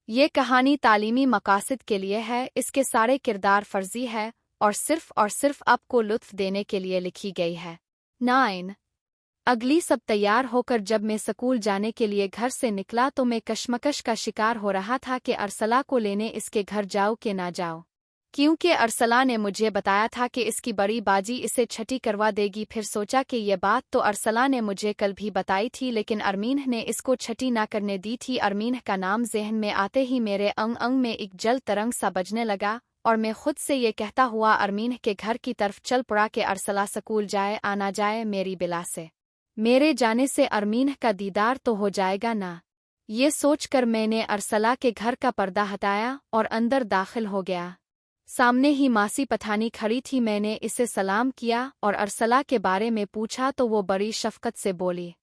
ये कहानी तालीमी मकासद के लिए है, इसके सारे किरदार फर्जी है और सिर्फ आपको लुत्फ देने के लिए लिखी गई है। 9। अगली सब तैयार होकर जब मैं स्कूल जाने के लिए घर से निकला तो मैं कशमकश का शिकार हो रहा था कि अरसला को लेने इसके घर जाऊं कि ना जाऊं, क्योंकि अरसला ने मुझे बताया था कि इसकी बड़ी बाजी इसे छठी करवा देगी। फिर सोचा कि ये बात तो अरसला ने मुझे कल भी बताई थी, लेकिन अरमीन ने इसको छठी ना करने दी थी। अरमीन का नाम ज़हन में आते ही मेरे अंग अंग में एक जल तरंग सा बजने लगा और मैं खुद से ये कहता हुआ अरमीन के घर की तरफ चल पड़ा कि अरसला स्कूल जाए आना जाए मेरी बिला से। मेरे जाने से अरमीन का दीदार तो हो जाएगा ना। ये सोचकर मैंने अरसला के घर का पर्दा हटाया और अंदर दाखिल हो गया। सामने ही मासी पठानी खड़ी थी। मैंने इसे सलाम किया और अरसला के बारे में पूछा तो वो बड़ी शफकत से बोली,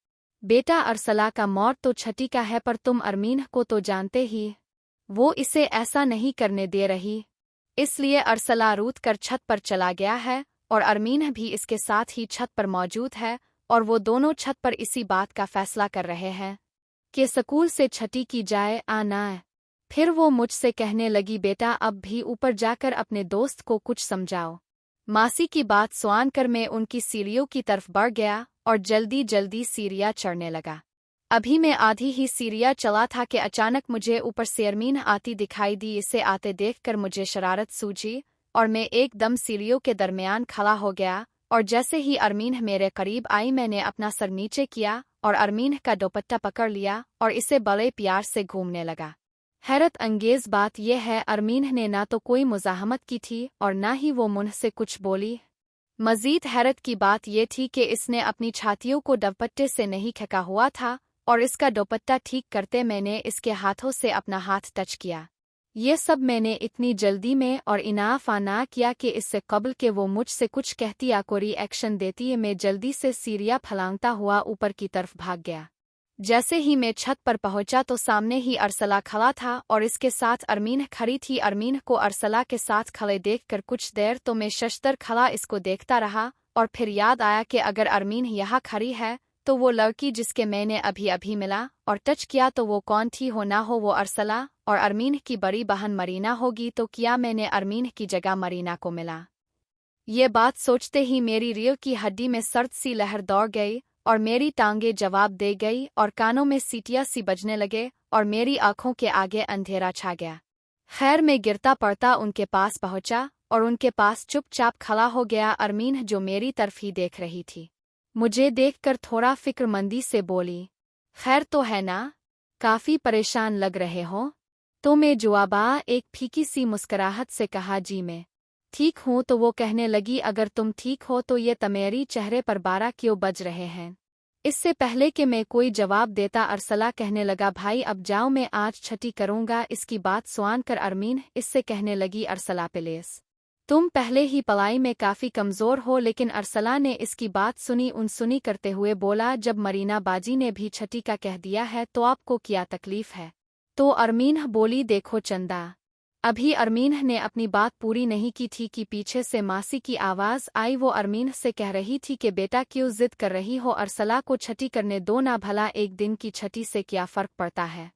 बेटा अरसला का मौत तो छठी का है, पर तुम अरमीन को तो जानते ही, वो इसे ऐसा नहीं करने दे रही, इसलिए अरसला रूठ कर छत पर चला गया है और अरमीन भी इसके साथ ही छत पर मौजूद है और वो दोनों छत पर इसी बात का फैसला कर रहे हैं कि स्कूल से छठी की जाए आना है। फिर वो मुझसे कहने लगी, बेटा अब भी ऊपर जाकर अपने दोस्त को कुछ समझाओ। मासी की बात सुन कर मैं उनकी सीढ़ियों की तरफ बढ़ गया और जल्दी जल्दी सीढ़ियाँ चढ़ने लगा। अभी मैं आधी ही सीढ़ियाँ चला था कि अचानक मुझे ऊपर से अरमीन आती दिखाई दी। इसे आते देखकर मुझे शरारत सूझी और मैं एकदम सीढ़ियों के दरमियान खड़ा हो गया और जैसे ही अरमीन मेरे करीब आई मैंने अपना सर नीचे किया और अरमीन का दुपट्टा पकड़ लिया और इसे बड़े प्यार से घूमने लगा। हैरत अंगेज बात यह है, अरमीन ने ना तो कोई मुज़ाहमत की थी और ना ही वो मुंह से कुछ बोली। मज़ीद हैरत की बात यह थी कि इसने अपनी छातियों को दुपट्टे से नहीं ढका हुआ था और इसका दुपट्टा ठीक करते मैंने इसके हाथों से अपना हाथ टच किया। ये सब मैंने इतनी जल्दी में और इनाफाना किया कि इससे कबल के वो मुझसे कुछ कहती या कोई रिएक्शन देती मैं जल्दी से सीढ़ियाँ फलांगता हुआ ऊपर की तरफ भाग गया। जैसे ही मैं छत पर पहुंचा तो सामने ही अरसला खड़ा था और इसके साथ अरमीन खड़ी थी। अरमीन को अरसला के साथ खड़े देखकर कुछ देर तो मैं शशदर खड़ा इसको देखता रहा और फिर याद आया कि अगर अरमीन यहाँ खड़ी है तो वो लड़की जिसके मैंने अभी अभी मिला और टच किया तो वो कौन थी हो ना हो वो अरसला और अरमीन की बड़ी बहन मरीना होगी। तो क्या मैंने अरमीन की जगह मरीना को मिला? ये बात सोचते ही मेरी रीढ़ की हड्डी में सर्द सी लहर दौड़ गई और मेरी टांगें जवाब दे गई और कानों में सीटियाँ सी बजने लगे और मेरी आंखों के आगे अंधेरा छा गया। खैर मैं गिरता पड़ता उनके पास पहुंचा और उनके पास चुपचाप खड़ा हो गया। अरमीन जो मेरी तरफ ही देख रही थी, मुझे देखकर थोड़ा फिक्रमंदी से बोली, खैर तो है ना? काफी परेशान लग रहे हो? तो मैं जवाबा एक फीकी सी मुस्कुराहट से कहा, जी मैं ठीक हूँ। तो वो कहने लगी, अगर तुम ठीक हो तो ये तुम्हारी चेहरे पर 12 क्यों बज रहे हैं? इससे पहले कि मैं कोई जवाब देता अरसला कहने लगा, भाई अब जाओ मैं आज छठी करूँगा। इसकी बात सुन कर अरमीन इससे कहने लगी, अरसला प्लीज तुम पहले ही पढ़ाई में काफ़ी कमज़ोर हो। लेकिन अरसला ने इसकी बात सुनी उनसुनी करते हुए बोला, जब मरीना बाजी ने भी छठी का कह दिया है तो आपको क्या तकलीफ़ है? तो अरमीन बोली, देखो चंदा। अभी अरमीन ने अपनी बात पूरी नहीं की थी कि पीछे से मासी की आवाज़ आई। वो अरमीन से कह रही थी कि बेटा क्यों जिद कर रही हो, अरसला को छठी करने दो ना, भला एक दिन की छठी से क्या फ़र्क पड़ता है?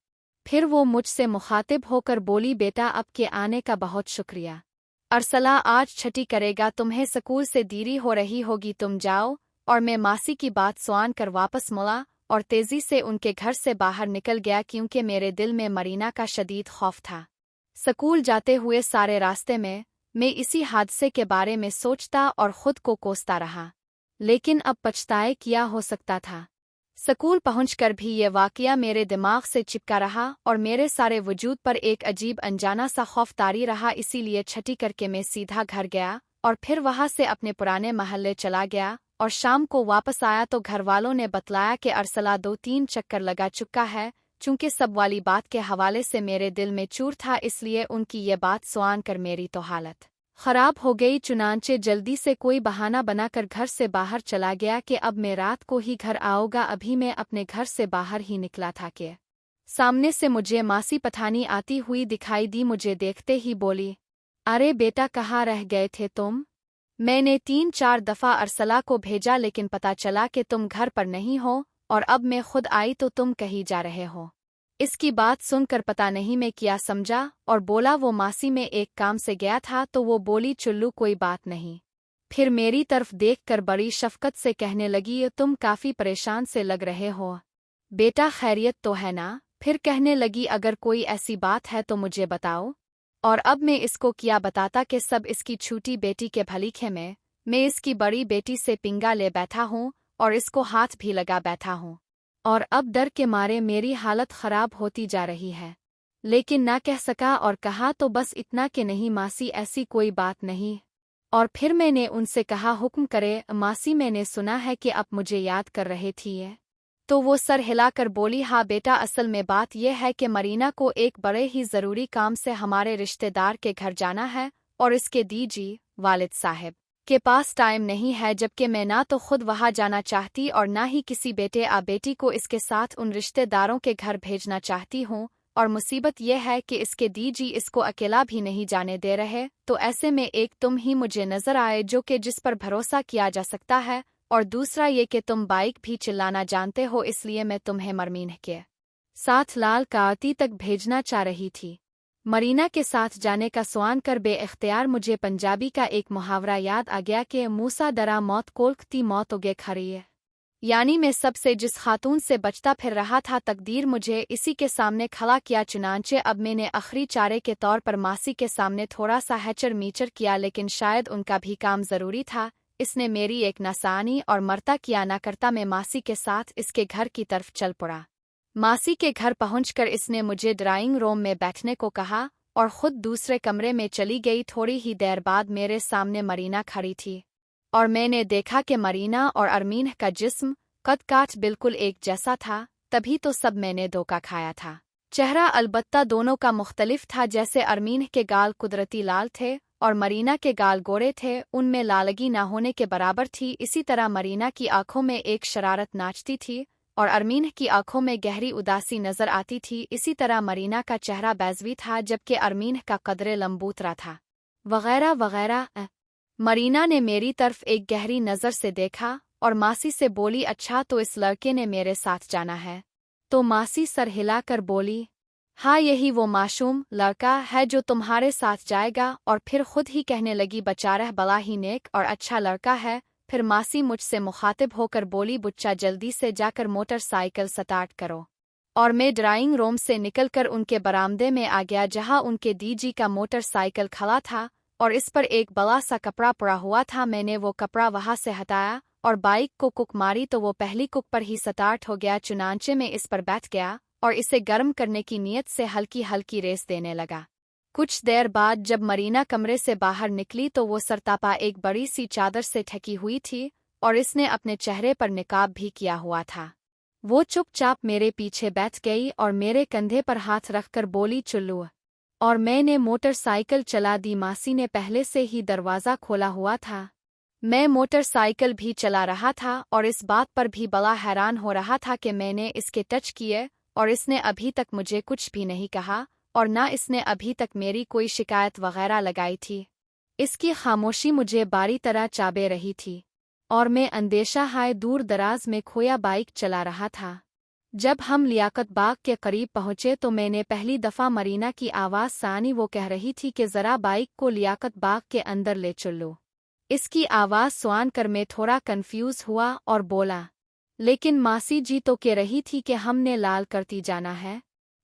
फिर वो मुझसे मुखातिब होकर बोली, बेटा आपके आने का बहुत शुक्रिया। अरसला आज छठी करेगा, तुम्हें स्कूल से देरी हो रही होगी, तुम जाओ। और मैं मासी की बात सुन कर वापस मुड़ा और तेज़ी से उनके घर से बाहर निकल गया, क्योंकि मेरे दिल में मरीना का शदीद खौफ था। स्कूल जाते हुए सारे रास्ते में मैं इसी हादसे के बारे में सोचता और खुद को कोसता रहा, लेकिन अब पछताए क्या हो सकता था। स्कूल पहुंचकर भी ये वाकया मेरे दिमाग से चिपका रहा और मेरे सारे वजूद पर एक अजीब अनजाना सा खौफ तारी रहा। इसीलिए छठी करके मैं सीधा घर गया और फिर वहां से अपने पुराने महल्ले चला गया और शाम को वापस आया तो घर वालों ने बतलाया कि अरसला 2-3 चक्कर लगा चुका है। चूंकि सब वाली बात के हवाले से मेरे दिल में चूर था, इसलिए उनकी ये बात सुन कर मेरी तो हालत खराब हो गई। चुनांचे जल्दी से कोई बहाना बनाकर घर से बाहर चला गया कि अब मैं रात को ही घर आऊँगा। अभी मैं अपने घर से बाहर ही निकला था कि सामने से मुझे मासी पठानी आती हुई दिखाई दी। मुझे देखते ही बोली, अरे बेटा कहाँ रह गए थे तुम? मैंने 3-4 दफ़ा अरसला को भेजा लेकिन पता चला कि तुम घर पर नहीं हो और अब मैं खुद आई तो तुम कहीं जा रहे हो। इसकी बात सुनकर पता नहीं मैं क्या समझा और बोला वो मासी में एक काम से गया था। तो वो बोली चुल्लू कोई बात नहीं। फिर मेरी तरफ देखकर बड़ी शफकत से कहने लगी तुम काफी परेशान से लग रहे हो, बेटा खैरियत तो है ना? फिर कहने लगी अगर कोई ऐसी बात है तो मुझे बताओ। और अब मैं इसको क्या बताता कि सब इसकी छोटी बेटी के भलीखे में मैं इसकी बड़ी बेटी से पिंगा ले बैठा हूँ और इसको हाथ भी लगा बैठा हूँ। और अब डर के मारे मेरी हालत खराब होती जा रही है। लेकिन ना कह सका और कहा तो बस इतना कि नहीं मासी ऐसी कोई बात नहीं। और फिर मैंने उनसे कहा हुक्म करे मासी मैंने सुना है कि आप मुझे याद कर रहे थी। तो वो सर हिलाकर बोली हाँ बेटा असल में बात यह है कि मरीना को एक बड़े ही ज़रूरी काम से हमारे रिश्तेदार के घर जाना है और इसके दीजी वालिद साहब के पास टाइम नहीं है, जबकि मैं ना तो खुद वहाँ जाना चाहती और ना ही किसी बेटे या बेटी को इसके साथ उन रिश्तेदारों के घर भेजना चाहती हूँ। और मुसीबत यह है कि इसके दीजी इसको अकेला भी नहीं जाने दे रहे। तो ऐसे में एक तुम ही मुझे नजर आए जो कि जिस पर भरोसा किया जा सकता है, और दूसरा ये कि तुम बाइक भी चलाना जानते हो, इसलिए मैं तुम्हें मरमीन के साथ लाल कावती तक भेजना चाह रही थी। मरीना के साथ जाने का सुआन कर बेइख्तियार मुझे पंजाबी का एक मुहावरा याद आ गया कि मूसा डरा मौत कोल्खती मौत उगे खड़ी है। यानी मैं सबसे जिस खातून से बचता फिर रहा था तकदीर मुझे इसी के सामने खड़ा किया। चुनांचे अब मैंने आखिरी चारे के तौर पर मासी के सामने थोड़ा सा हैचर मीचर किया, लेकिन शायद उनका भी काम जरूरी था। इसने मेरी एक नासानी और मरता किया ना करता मैं मासी के साथ इसके घर की तरफ चल पड़ा। मासी के घर पहुंचकर इसने मुझे ड्राइंग रूम में बैठने को कहा और खुद दूसरे कमरे में चली गई। थोड़ी ही देर बाद मेरे सामने मरीना खड़ी थी और मैंने देखा कि मरीना और अरमीन का जिस्म कद काठ बिल्कुल एक जैसा था। तभी तो सब मैंने धोखा खाया था। चेहरा अलबत्ता दोनों का मुख्तलिफ था। जैसे अरमीन के गाल कुदरती लाल थे और मरीना के गाल गोरे थे, उनमें लालगी ना होने के बराबर थी। इसी तरह मरीना की आंखों में एक शरारत नाचती थी और अरमीन की आंखों में गहरी उदासी नजर आती थी। इसी तरह मरीना का चेहरा बैजवी था जबकि अरमीन का कदरे लंबूतरा था, वगैरह वगैरह। मरीना ने मेरी तरफ एक गहरी नज़र से देखा और मासी से बोली अच्छा तो इस लड़के ने मेरे साथ जाना है? तो मासी सर हिलाकर बोली हाँ यही वो मासूम लड़का है जो तुम्हारे साथ जाएगा। और फिर खुद ही कहने लगी बेचारा बड़ा ही नेक और अच्छा लड़का है। फिर मासी मुझसे मुखातिब होकर बोली बुच्चा जल्दी से जाकर मोटरसाइकिल स्टार्ट करो। और मैं ड्राइंग रूम से निकलकर उनके बरामदे में आ गया जहां उनके दीजी का मोटरसाइकिल खड़ा था और इस पर एक बड़ा सा कपड़ा पड़ा हुआ था। मैंने वो कपड़ा वहां से हटाया और बाइक को कुक मारी तो वो पहली कुक पर ही स्टार्ट हो गया। चुनांचे में इस पर बैठ गया और इसे गर्म करने की नीयत से हल्की हल्की रेस देने लगा। कुछ देर बाद जब मरीना कमरे से बाहर निकली तो वो सरतापा एक बड़ी सी चादर से ढकी हुई थी और इसने अपने चेहरे पर निकाब भी किया हुआ था। वो चुपचाप मेरे पीछे बैठ गई और मेरे कंधे पर हाथ रखकर बोली चुल्लू। और मैंने मोटरसाइकिल चला दी। मासी ने पहले से ही दरवाज़ा खोला हुआ था। मैं मोटरसाइकिल भी चला रहा था और इस बात पर भी बड़ा हैरान हो रहा था कि मैंने इसके टच किए और इसने अभी तक मुझे कुछ भी नहीं कहा और ना इसने अभी तक मेरी कोई शिकायत वगैरह लगाई थी। इसकी खामोशी मुझे बारी तरह चाबे रही थी और मैं अंदेशा हाय दूर दराज में खोया बाइक चला रहा था। जब हम लियाकत बाग के करीब पहुंचे तो मैंने पहली दफ़ा मरीना की आवाज़ सानी वो कह रही थी कि ज़रा बाइक को लियाकत बाग के अंदर ले चलो। इसकी आवाज़ सुन कर मैं थोड़ा कंफ्यूज हुआ और बोला लेकिन मासी जी तो कह रही थी कि हमने लाल करती जाना है।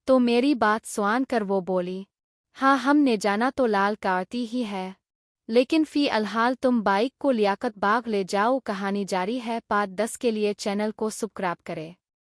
तो मेरी बात सुन कर वो बोली हाँ हमने जाना तो लाल करती ही है, लेकिन फी अलहाल तुम बाइक को लियाकत बाग ले जाओ। कहानी जारी है। पार्ट 10 के लिए चैनल को सब्सक्राइब करें।